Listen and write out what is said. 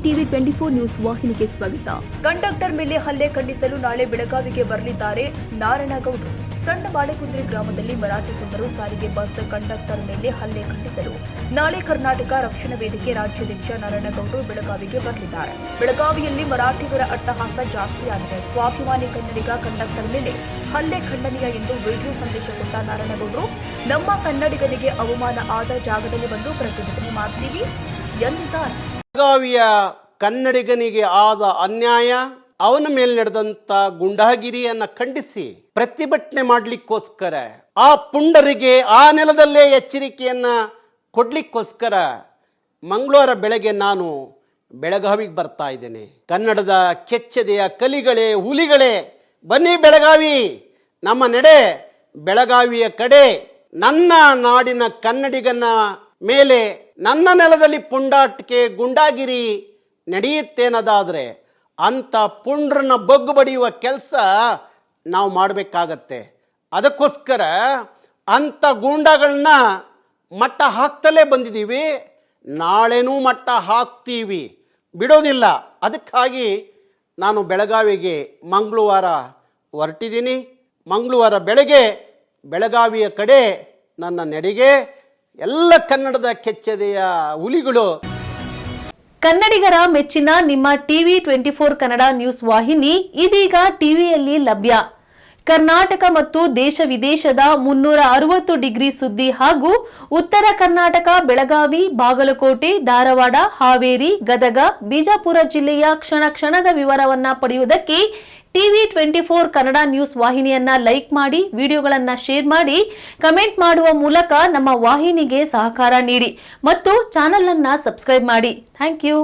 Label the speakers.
Speaker 1: TV 24 news ವಾಹಿನಿಗೆ ಸ್ವಾಗತ.
Speaker 2: Conductor ಮೇಲೆ ಹಲ್ಲೆ ಖಂಡಿಸಲು ನಾಳೆ ಬೆಳಗಾವಿಗೆ ಬರಲಿದ್ದಾರೆ ನಾರಾಯಣಗೌಡರು. ಸಣ್ಣ ಬಾಳೆಕುಂದ್ರಿ ಗ್ರಾಮದಲ್ಲಿ ಮರಾಠಿ ಪುಂಡರು ಸಾರಿಗೆ ಬಸ್ ಕಂಡಕ್ಟರ್ ಮೇಲೆ ಹಲ್ಲೆ ಖಂಡಿಸಲು ನಾಳೆ ಕರ್ನಾಟಕ ರಕ್ಷಣಾ ವೇದಿಕೆ ರಾಜ್ಯಾಧ್ಯಕ್ಷ ನಾರಾಯಣಗೌಡರು ಬೆಳಗಾವಿಗೆ ಬರಲಿದ್ದಾರೆ. ಬೆಳಗಾವಿಯಲ್ಲಿ ಮರಾಠಿಗರ ಅಟ್ಟಹಾಸ ಜಾಸ್ತಿಯಾಗಿದೆ. ಸ್ವಾಭಿಮಾನಿ ಕನ್ನಡಿಗ ಕಂಡಕ್ಟರ್ ಮೇಲೆ ಹಲ್ಲೆ ಖಂಡನೀಯ ಎಂದು ವಿಡಿಯೋ ಸಂದೇಶ ಕೊಟ್ಟ ನಾರಾಯಣಗೌಡರು, ನಮ್ಮ ಕನ್ನಡಿಗರಿಗೆ ಅವಮಾನ ಆದ ಜಾಗದಲ್ಲಿ ಬಂದು ಪ್ರತಿಭಟನೆ ಮಾಡ್ತೀವಿ ಎಂದಿದ್ದಾರೆ.
Speaker 3: ಬೆಳಗಾವಿಯ ಕನ್ನಡಿಗನಿಗೆ ಆದ ಅನ್ಯಾಯ, ಅವನ ಮೇಲೆ ನಡೆದಂತ ಗುಂಡಾಗಿರಿಯನ್ನ ಖಂಡಿಸಿ ಪ್ರತಿಭಟನೆ ಮಾಡಲಿಕ್ಕೋಸ್ಕರ, ಆ ಪುಂಡರಿಗೆ ಆ ನೆಲದಲ್ಲೇ ಎಚ್ಚರಿಕೆಯನ್ನ ಕೊಡ್ಲಿಕ್ಕೋಸ್ಕರ ಮಂಗಳವಾರ ಬೆಳಗ್ಗೆ ನಾನು ಬೆಳಗಾವಿಗೆ ಬರ್ತಾ ಇದ್ದೇನೆ. ಕನ್ನಡದ ಕೆಚ್ಚೆದೆಯ ಕಲಿಗಳೇ, ಹುಲಿಗಳೇ, ಬನ್ನಿ ಬೆಳಗಾವಿ, ನಮ್ಮ ನಡೆ ಬೆಳಗಾವಿಯ ಕಡೆ. ನನ್ನ ನಾಡಿನ ಕನ್ನಡಿಗನ ಮೇಲೆ, ನನ್ನ ನೆಲದಲ್ಲಿ ಪುಂಡಾಟಿಕೆ ಗುಂಡಾಗಿರಿ ನಡೆಯುತ್ತೇನದಾದ್ರೆ ಅಂತ ಪುಂಡ್ರನ್ನ ಬಗ್ಗು ಬಡಿಯುವ ಕೆಲಸ ನಾವು ಮಾಡಬೇಕಾಗತ್ತೆ. ಅದಕ್ಕೋಸ್ಕರ ಅಂಥ ಗೂಂಡಾಗಳನ್ನ ಮಟ್ಟ ಹಾಕ್ತಲೇ ಬಂದಿದ್ದೀವಿ, ನಾಳೆನೂ ಮಟ್ಟ ಹಾಕ್ತೀವಿ, ಬಿಡೋದಿಲ್ಲ. ಅದಕ್ಕಾಗಿ ನಾನು ಬೆಳಗಾವಿಗೆ ಮಂಗಳವಾರ ಹೊರಟಿದ್ದೀನಿ. ಮಂಗಳವಾರ ಬೆಳಗ್ಗೆ ಬೆಳಗಾವಿಯ ಕಡೆ ನನ್ನ ನಡೆಗೆ ಎಲ್ಲ ಕನ್ನಡದ ಕೆಚ್ಚೆದೆಯ ಹುಲಿಗಳು.
Speaker 4: ಕನ್ನಡಿಗರ ಮೆಚ್ಚಿನ ನಿಮ್ಮ ಟಿವಿ 24 ಕನ್ನಡ ನ್ಯೂಸ್ ವಾಹಿನಿ ಇದೀಗ ಟಿವಿಯಲ್ಲಿ ಲಭ್ಯ. ಕರ್ನಾಟಕ ಮತ್ತು ದೇಶ ವಿದೇಶದ 360 ಡಿಗ್ರಿ ಸುದ್ದಿ ಹಾಗೂ ಉತ್ತರ ಕರ್ನಾಟಕ, ಬೆಳಗಾವಿ, ಬಾಗಲಕೋಟೆ, ಧಾರವಾಡ, ಹಾವೇರಿ, ಗದಗ, ಬಿಜಾಪುರ ಜಿಲ್ಲೆಯ ಕ್ಷಣ ಕ್ಷಣದ ವಿವರವನ್ನ ಪಡೆಯುವುದಕ್ಕೆ ಟಿವಿ 24 ಕನ್ನಡ ನ್ಯೂಸ್ ವಾಹಿನಿಯನ್ನ ಲೈಕ್ ಮಾಡಿ, ವಿಡಿಯೋಗಳನ್ನ ಶೇರ್ ಮಾಡಿ, ಕಮೆಂಟ್ ಮಾಡುವ ಮೂಲಕ ನಮ್ಮ ವಾಹಿನಿಗೆ ಸಹಕಾರ ನೀಡಿ ಮತ್ತು ಚಾನೆಲ್ ಅನ್ನ ಸಬ್ಸ್ಕ್ರೈಬ್ ಮಾಡಿ. Thank you.